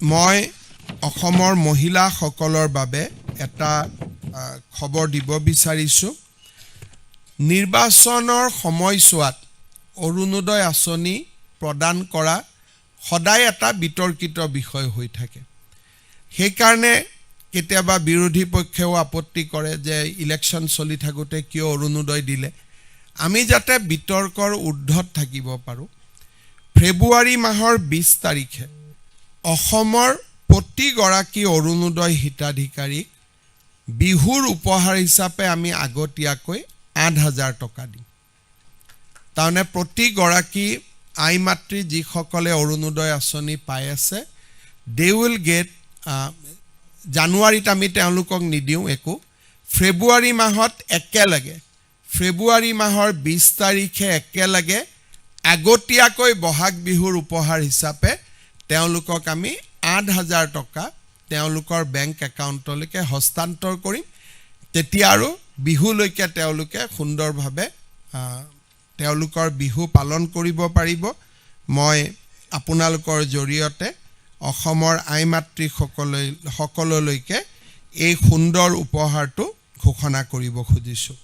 মই অসমৰ মহিলাসকলৰ বাবে এটা খবৰ দিব বিচাৰিছোঁ। নিৰ্বাচনৰ সময়ছোৱাত অৰুণোদয় আঁচনি প্ৰদান কৰা সদায় এটা বিতৰ্কিত বিষয় হৈ থাকে। সেইকাৰণে কেতিয়াবা বিৰোধী পক্ষেও আপত্তি কৰে যে ইলেকশ্যন চলি থাকোঁতে কিয় অৰুণোদয় দিলে। আমি যাতে বিতৰ্কৰ ঊৰ্ধ্বত থাকিব পাৰোঁ, ফেব্ৰুৱাৰী মাহৰ 20 তাৰিখে অসমৰ প্ৰতিগৰাকী অৰুণোদয় হিতাধিকাৰীক বিহুৰ উপহাৰ হিচাপে আমি আগতীয়াকৈ 8,000 টকা দিম। তাৰমানে প্ৰতিগৰাকী আই মাতৃ যিসকলে অৰুণোদয় আঁচনি পাই আছে, দে উইল গেট, জানুৱাৰীত আমি তেওঁলোকক নিদিওঁ একো, ফেব্ৰুৱাৰী মাহত একেলগে ফেব্ৰুৱাৰী মাহৰ 20 তাৰিখে একেলগে আগতীয়াকৈ বহাগ বিহুৰ উপহাৰ হিচাপে তেওঁলোকক আমি 8,000 টকা তেওঁলোকৰ বেংক একাউণ্টলৈকে হস্তান্তৰ কৰিম। তেতিয়া আৰু বিহুলৈকে তেওঁলোকে সুন্দৰভাৱে তেওঁলোকৰ বিহু পালন কৰিব পাৰিব। মই আপোনালোকৰ জৰিয়তে অসমৰ আই মাতৃসকললৈকে এই সুন্দৰ উপহাৰটো ঘোষণা কৰিব খুজিছোঁ।